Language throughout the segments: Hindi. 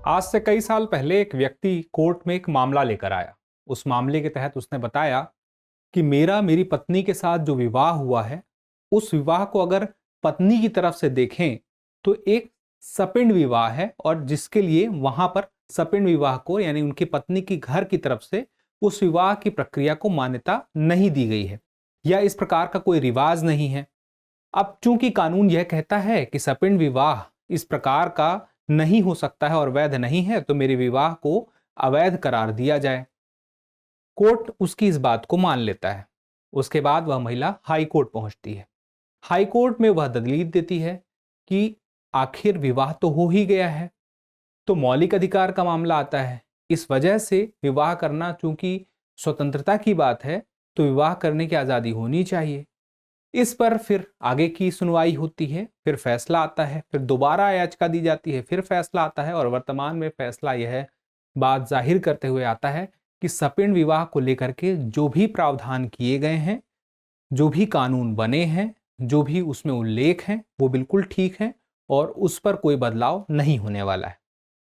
आज से कई साल पहले एक व्यक्ति कोर्ट में एक मामला लेकर आया। उस मामले के तहत उसने बताया कि मेरी पत्नी के साथ जो विवाह हुआ है, उस विवाह को अगर पत्नी की तरफ से देखें तो एक सपिंड विवाह है, और जिसके लिए वहां पर सपिंड विवाह को यानी उनकी पत्नी की घर की तरफ से उस विवाह की प्रक्रिया को मान्यता नहीं दी गई है, या इस प्रकार का कोई रिवाज नहीं है। अब चूंकि कानून यह कहता है कि सपिंड विवाह इस प्रकार का नहीं हो सकता है और वैध नहीं है, तो मेरे विवाह को अवैध करार दिया जाए। कोर्ट उसकी इस बात को मान लेता है। उसके बाद वह महिला हाई कोर्ट पहुंचती है। हाई कोर्ट में वह दलील देती है कि आखिर विवाह तो हो ही गया है, तो मौलिक अधिकार का मामला आता है। इस वजह से विवाह करना चूंकि स्वतंत्रता की बात है, तो विवाह करने की आज़ादी होनी चाहिए। इस पर फिर आगे की सुनवाई होती है, फिर फैसला आता है, फिर दोबारा याचिका दी जाती है, फिर फैसला आता है, और वर्तमान में फैसला यह बात जाहिर करते हुए आता है कि सपिंड विवाह को लेकर के जो भी प्रावधान किए गए हैं, जो भी कानून बने हैं, जो भी उसमें उल्लेख हैं, वो बिल्कुल ठीक है और उस पर कोई बदलाव नहीं होने वाला है।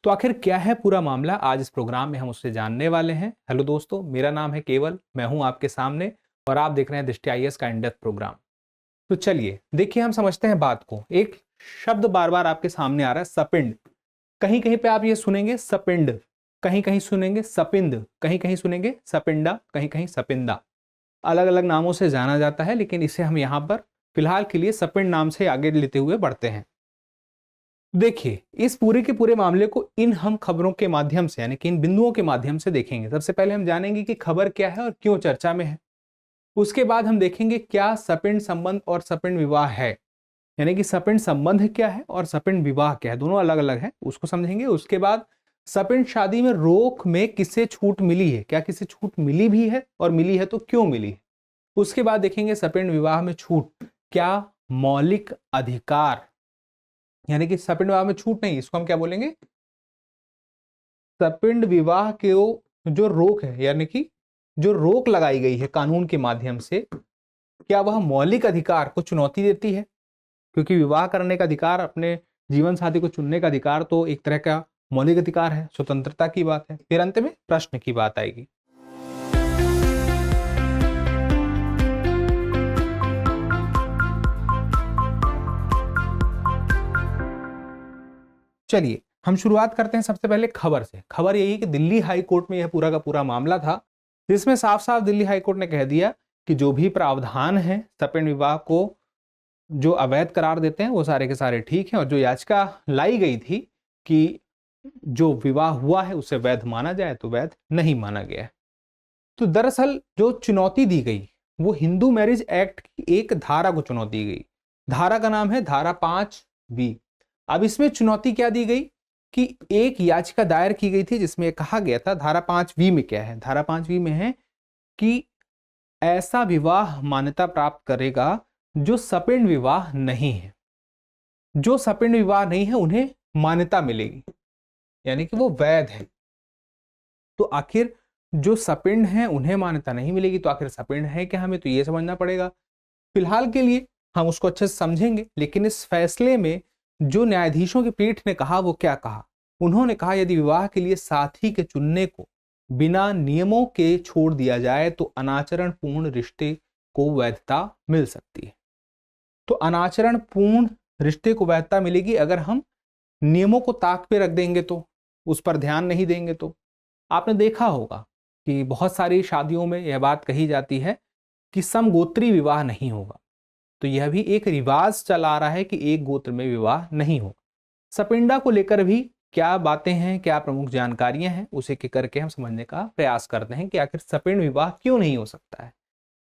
तो आखिर क्या है पूरा मामला, आज इस प्रोग्राम में हम उससे जानने वाले हैं। हेलो दोस्तों, मेरा नाम है केवल, मैं हूं आपके सामने और आप देख रहे हैं दृष्टि IAS का इन डेप्थ प्रोग्राम। तो चलिए देखिए, हम समझते हैं बात को। एक शब्द बार बार आपके सामने आ रहा है, सपिंड। कहीं कहीं पे आप ये सुनेंगे सपिंड, कहीं कहीं सुनेंगे सपिंद, कहीं कहीं सुनेंगे सपिंडा, कहीं कहीं सपिंदा। अलग अलग नामों से जाना जाता है, लेकिन इसे हम यहाँ पर फिलहाल के लिए सपिंड नाम से आगे लेते हुए बढ़ते हैं। देखिए, इस पूरे के पूरे मामले को इन हम खबरों के माध्यम से यानी कि इन बिंदुओं के माध्यम से देखेंगे। सबसे पहले हम जानेंगे कि खबर क्या है और क्यों चर्चा में है। उसके बाद हम देखेंगे क्या सपिंड संबंध और सपिंड विवाह है, यानी कि सपिंड संबंध क्या है और सपिंड विवाह क्या है, दोनों अलग अलग है, उसको समझेंगे। उसके बाद सपिंड शादी में रोक में किसे छूट मिली है, क्या किसे छूट मिली भी है, और मिली है तो क्यों मिली है। उसके बाद देखेंगे सपिंड विवाह में छूट क्या मौलिक अधिकार, यानी कि सपिंड विवाह में छूट नहीं, इसको हम क्या बोलेंगे, सपिंड विवाह के जो रोक है, यानी कि जो रोक लगाई गई है कानून के माध्यम से, क्या वह मौलिक अधिकार को चुनौती देती है। क्योंकि विवाह करने का अधिकार, अपने जीवन साथी को चुनने का अधिकार तो एक तरह का मौलिक अधिकार है, स्वतंत्रता की बात है। फिर अंत में प्रश्न की बात आएगी। चलिए हम शुरुआत करते हैं सबसे पहले खबर से। खबर यही कि दिल्ली हाई कोर्ट में यह पूरा का पूरा मामला था, जिसमें साफ साफ दिल्ली हाई कोर्ट ने कह दिया कि जो भी प्रावधान है सपिंड विवाह को जो अवैध करार देते हैं वो सारे के सारे ठीक हैं, और जो याचिका लाई गई थी कि जो विवाह हुआ है उसे वैध माना जाए, तो वैध नहीं माना गया। तो दरअसल जो चुनौती दी गई वो हिंदू मैरिज एक्ट की एक धारा को चुनौती दी गई। धारा का नाम है धारा 5B। अब इसमें चुनौती क्या दी गई कि एक याचिका दायर की गई थी जिसमें कहा गया था, धारा 5B में क्या है, धारा 5B में है कि ऐसा विवाह मान्यता प्राप्त करेगा जो सपिंड विवाह नहीं है। जो सपिंड विवाह नहीं है उन्हें मान्यता मिलेगी, यानी कि वो वैध है। तो आखिर जो सपिंड हैं उन्हें मान्यता नहीं मिलेगी, तो आखिर सपिंड है क्या, हमें तो ये समझना पड़ेगा। फिलहाल के लिए हम उसको अच्छे से समझेंगे, लेकिन इस फैसले में जो न्यायाधीशों की पीठ ने कहा वो क्या कहा, उन्होंने कहा यदि विवाह के लिए साथी के चुनने को बिना नियमों के छोड़ दिया जाए तो अनाचरण पूर्ण रिश्ते को वैधता मिल सकती है। तो अनाचरण पूर्ण रिश्ते को वैधता मिलेगी अगर हम नियमों को ताक पे रख देंगे, तो उस पर ध्यान नहीं देंगे। तो आपने देखा होगा कि बहुत सारी शादियों में यह बात कही जाती है कि समगोत्री विवाह नहीं होगा, तो यह भी एक रिवाज चला आ रहा है कि एक गोत्र में विवाह नहीं होगा। सपिंडा को लेकर भी क्या बातें हैं, क्या प्रमुख जानकारियां हैं, उसे के करके हम समझने का प्रयास करते हैं कि आखिर सपिंड विवाह क्यों नहीं हो सकता है।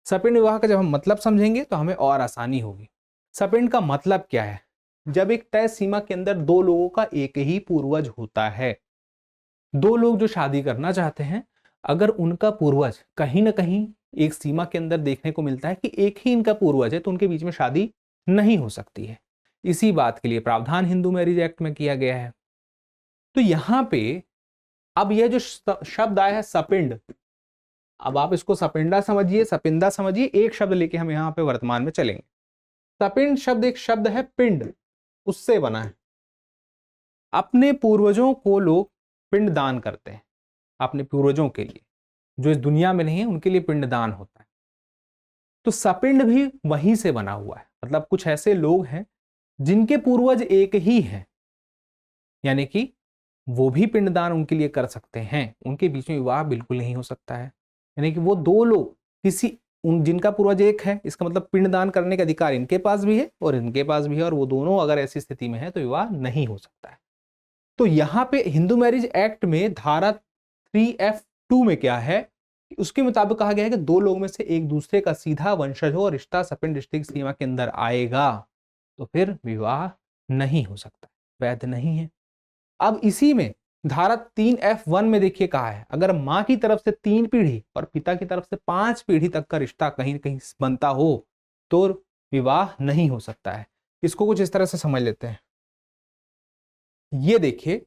सपिंड विवाह का जब हम मतलब समझेंगे तो हमें और आसानी होगी। सपिंड का मतलब क्या है, जब एक तय सीमा के अंदर दो लोगों का एक ही पूर्वज होता है। दो लोग जो शादी करना चाहते हैं, अगर उनका पूर्वज कहीं ना कहीं एक सीमा के अंदर देखने को मिलता है कि एक ही इनका पूर्वज है, तो उनके बीच में शादी नहीं हो सकती है। इसी बात के लिए प्रावधान हिंदू मैरिज एक्ट में किया गया है। तो यहां पे अब यह जो शब्द आया है सपिंड, अब आप इसको सपिंडा समझिए, सपिंदा समझिए, एक शब्द लेके हम यहाँ पे वर्तमान में चलेंगे। सपिंड शब्द एक शब्द है पिंड, उससे बना है। अपने पूर्वजों को लोग पिंड दान करते हैं अपने पूर्वजों के लिए, जो इस दुनिया में नहीं है उनके लिए पिंड दान होता है। तो सपिंड भी वहीं से बना हुआ है, मतलब कुछ ऐसे लोग हैं जिनके पूर्वज एक ही हैं, यानी कि वो भी पिंडदान उनके लिए कर सकते हैं, उनके बीच में विवाह बिल्कुल नहीं हो सकता है। यानी कि वो दो लोग किसी उन जिनका पूर्वज एक है, इसका मतलब पिंडदान करने का अधिकार इनके पास भी है और इनके पास भी है, और वो दोनों अगर ऐसी स्थिति में है तो विवाह नहीं हो सकता है। तो यहाँ पे हिंदू मैरिज एक्ट में धारा 3F2 में क्या है, उसके मुताबिक कहा गया है कि दो लोगों में से एक दूसरे का सीधा वंशज हो और रिश्ता सपिंड रिश्ते की सीमा के अंदर आएगा तो फिर विवाह नहीं हो सकता, वैध नहीं है। अब इसी में धारा 3F1 में देखिए कहा है, अगर मां की तरफ से 3 पीढ़ी और पिता की तरफ से 5 पीढ़ी तक का रिश्ता कहीं कहीं बनता हो तो विवाह नहीं हो सकता है। इसको कुछ इस तरह से समझ लेते हैं। ये देखिए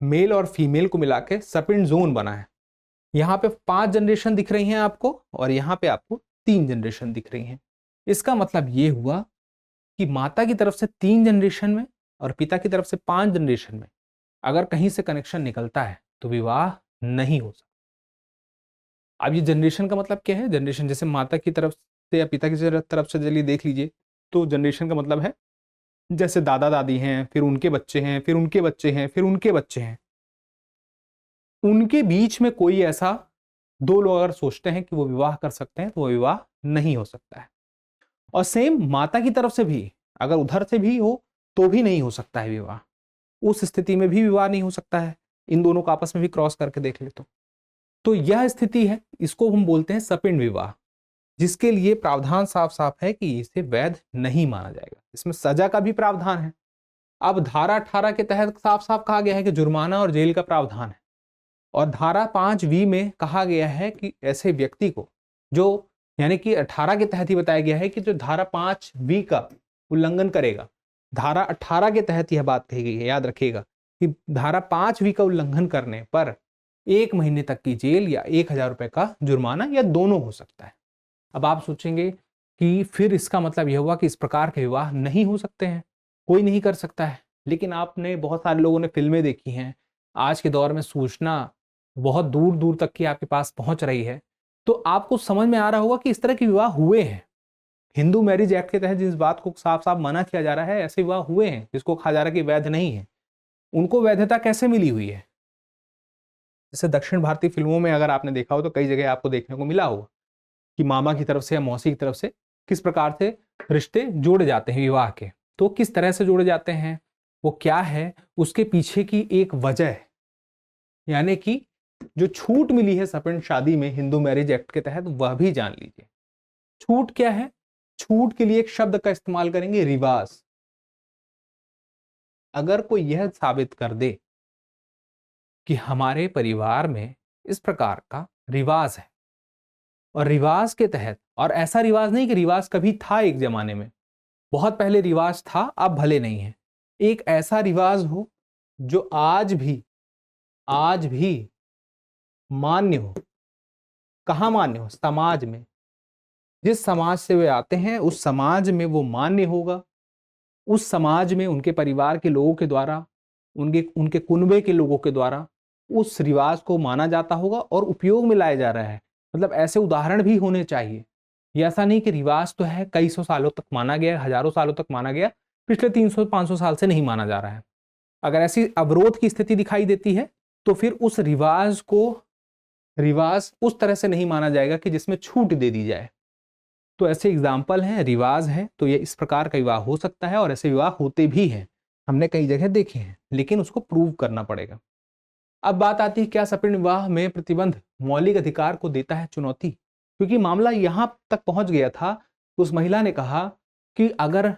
मेल और फीमेल को मिला के सपिंड जोन बना है। यहाँ पे 5 जनरेशन दिख रही हैं आपको और यहाँ पे आपको 3 जनरेशन दिख रही हैं। इसका मतलब ये हुआ कि माता की तरफ से 3 जनरेशन में और पिता की तरफ से 5 जनरेशन में अगर कहीं से कनेक्शन निकलता है तो विवाह नहीं हो सकता। अब ये जनरेशन का मतलब क्या है? जनरेशन जैसे माता की तरफ से या पिता की तरफ से चलिए देख लीजिए, तो जनरेशन का मतलब है जैसे दादा दादी हैं, फिर उनके बच्चे हैं, फिर उनके बच्चे हैं, फिर उनके बच्चे हैं, उनके बीच में कोई ऐसा दो लोग अगर सोचते हैं कि वो विवाह कर सकते हैं तो वो विवाह नहीं हो सकता है। और सेम माता की तरफ से भी अगर उधर से भी हो तो भी नहीं हो सकता है विवाह, उस स्थिति में भी विवाह नहीं हो सकता है। इन दोनों को आपस में भी क्रॉस करके देख ले तो यह स्थिति है, इसको हम बोलते हैं सपिंड विवाह, जिसके लिए प्रावधान साफ साफ है कि इसे वैध नहीं माना जाएगा। इसमें सजा का भी प्रावधान है। अब धारा 18 के तहत साफ साफ कहा गया है कि जुर्माना और जेल का प्रावधान है, और धारा 5V में कहा गया है कि ऐसे व्यक्ति को जो यानी कि 18 के तहत ही बताया गया है कि जो धारा 5V का उल्लंघन करेगा, धारा 18 के तहत यह बात कही गई है, याद रखिएगा कि धारा 5V का उल्लंघन करने पर 1 महीने तक की जेल या 1000 रुपए का जुर्माना या दोनों हो सकता है। अब आप सोचेंगे कि फिर इसका मतलब यह हुआ कि इस प्रकार के विवाह नहीं हो सकते हैं, कोई नहीं कर सकता है। लेकिन आपने बहुत सारे लोगों ने फिल्में देखी हैं, आज के दौर में सूचना बहुत दूर दूर तक की आपके पास पहुंच रही है, तो आपको समझ में आ रहा होगा कि इस तरह के विवाह हुए हैं। हिंदू मैरिज एक्ट के तहत जिस बात को साफ साफ मना किया जा रहा है, ऐसे विवाह हुए हैं जिसको कहा जा रहा है कि वैध नहीं है। उनको वैधता कैसे मिली हुई है? जैसे दक्षिण भारतीय फिल्मों में अगर आपने देखा हो तो कई जगह आपको देखने को मिला होगा कि मामा की तरफ से या मौसी की तरफ से किस प्रकार से रिश्ते जोड़े जाते हैं विवाह के। तो किस तरह से जोड़े जाते हैं, वो क्या है, उसके पीछे की एक वजह है, यानी कि जो छूट मिली है सपिंड शादी में हिंदू मैरिज एक्ट के तहत, वह भी जान लीजिए। छूट क्या है? छूट के लिए एक शब्द का इस्तेमाल करेंगे, रिवाज। अगर कोई यह साबित कर दे कि हमारे परिवार में इस प्रकार का रिवाज है और रिवाज के तहत, और ऐसा रिवाज नहीं कि रिवाज कभी था एक जमाने में, बहुत पहले रिवाज था, अब भले नहीं है, एक ऐसा रिवाज हो जो आज भी मान्य हो। कहां मान्य हो? समाज में। जिस समाज से वे आते हैं उस समाज में वो मान्य होगा, उस समाज में उनके परिवार के लोगों के द्वारा, उनके कुनबे के लोगों के द्वारा उस रिवाज को माना जाता होगा और उपयोग में लाया जा रहा है। मतलब ऐसे उदाहरण भी होने चाहिए। ये ऐसा नहीं कि रिवाज तो है, कई सौ सालों तक माना गया, हजारों सालों तक माना गया, पिछले 300-500 साल से नहीं माना जा रहा है। अगर ऐसी अवरोध की स्थिति दिखाई देती है तो फिर उस रिवाज को रिवाज उस तरह से नहीं माना जाएगा कि जिसमें छूट दे दी जाए। तो ऐसे एग्जाम्पल हैं, रिवाज है, तो ये इस प्रकार का विवाह हो सकता है और ऐसे विवाह होते भी हैं, हमने कई जगह देखे हैं, लेकिन उसको प्रूव करना पड़ेगा। अब बात आती है क्या सपिंड विवाह में प्रतिबंध मौलिक अधिकार को देता है चुनौती? क्योंकि मामला यहां तक पहुंच गया था, उस महिला ने कहा कि अगर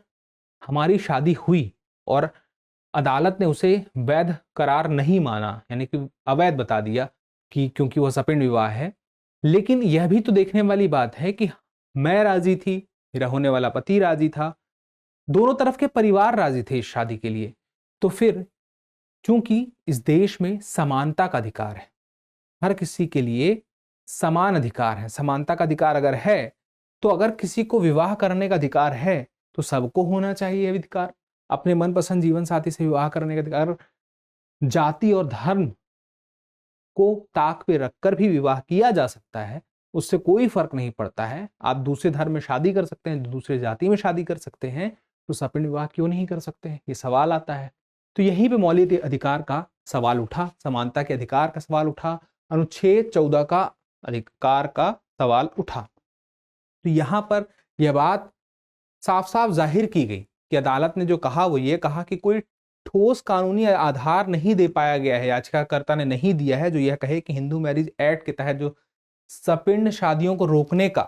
हमारी शादी हुई और अदालत ने उसे वैध करार नहीं माना, यानी कि अवैध बता दिया कि क्योंकि वह सपिंड विवाह है, लेकिन यह भी तो देखने वाली बात है कि मैं राजी थी, मेरा होने वाला पति राजी था, दोनों तरफ के परिवार राजी थे इस शादी के लिए, तो फिर चूंकि इस देश में समानता का अधिकार है, हर किसी के लिए समान अधिकार है, समानता का अधिकार अगर है तो अगर किसी को विवाह करने का अधिकार है तो सबको होना चाहिए यह अधिकार, अपने मनपसंद जीवन साथी से विवाह करने का अधिकार। जाति और धर्म को ताक पे रखकर भी विवाह किया जा सकता है, उससे कोई फर्क नहीं पड़ता है। आप दूसरे धर्म में शादी कर सकते हैं, दूसरे जाति में शादी कर सकते हैं, तो सपिंड विवाह क्यों नहीं कर सकते हैं, ये सवाल आता है। तो यहीं पे मौलिक अधिकार का सवाल उठा, समानता के अधिकार का सवाल उठा, अनुच्छेद 14 का अधिकार का सवाल उठा। तो यहां पर यह बात साफ साफ जाहिर की गई कि अदालत ने जो कहा वो ये कहा कि कोई ठोस कानूनी आधार नहीं दे पाया गया है, याचिकाकर्ता ने नहीं दिया है, जो यह कहे कि हिंदू मैरिज एक्ट के तहत जो सपिंड शादियों को रोकने का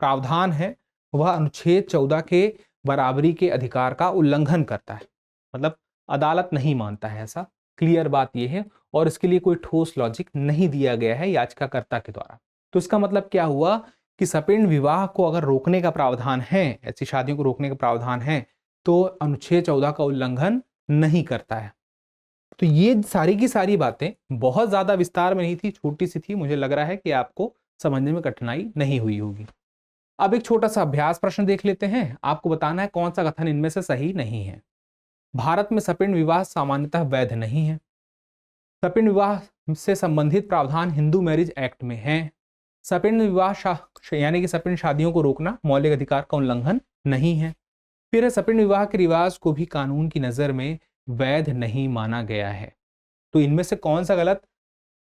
प्रावधान है वह अनुच्छेद 14 के बराबरी के अधिकार का उल्लंघन करता है। मतलब अदालत नहीं मानता है ऐसा, क्लियर बात यह है, और इसके लिए कोई ठोस लॉजिक नहीं दिया गया है याचिकाकर्ता के द्वारा। तो इसका मतलब क्या हुआ कि सपिंड विवाह को अगर रोकने का प्रावधान है, ऐसी शादियों को रोकने का प्रावधान है, तो अनुच्छेद 14 का उल्लंघन नहीं करता है। तो ये सारी की सारी बातें बहुत ज्यादा विस्तार में नहीं थी, छोटी सी थी। मुझे लग रहा है कि आपको समझने में कठिनाई नहीं हुई होगी। अब एक छोटा सा अभ्यास प्रश्न देख लेते हैं। आपको बताना है कौन सा कथन इनमें से सही नहीं है। भारत में सपिंड विवाह सामान्यतः वैध नहीं है। सपिंड विवाह से संबंधित प्रावधान हिंदू मैरिज एक्ट में है। सपिंड विवाह यानी कि सपिंड शादियों को रोकना मौलिक अधिकार का उल्लंघन नहीं है। फिर सपिंड विवाह के रिवाज को भी कानून की नजर में वैध नहीं माना गया है। तो इनमें से कौन सा गलत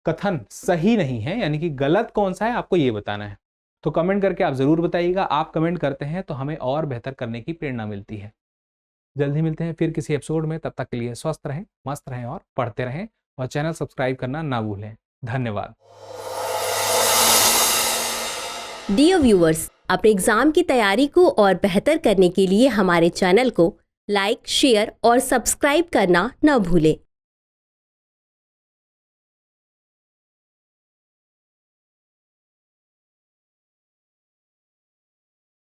कथन सही नहीं है, यानी कि गलत कौन सा है, आपको ये बताना है। तो कमेंट करके आप जरूर बताइएगा। आप कमेंट करते हैं तो हमें और बेहतर करने की प्रेरणा मिलती है। जल्दी मिलते हैं फिर किसी एपिसोड में। तब तक के लिए स्वस्थ रहें, मस्त रहें और पढ़ते रहें, और चैनल सब्सक्राइब करना ना भूलें। धन्यवाद। डियर व्यूअर्स, अपने एग्जाम की तैयारी को और बेहतर करने के लिए हमारे चैनल को लाइक, शेयर और सब्सक्राइब करना न भूलें।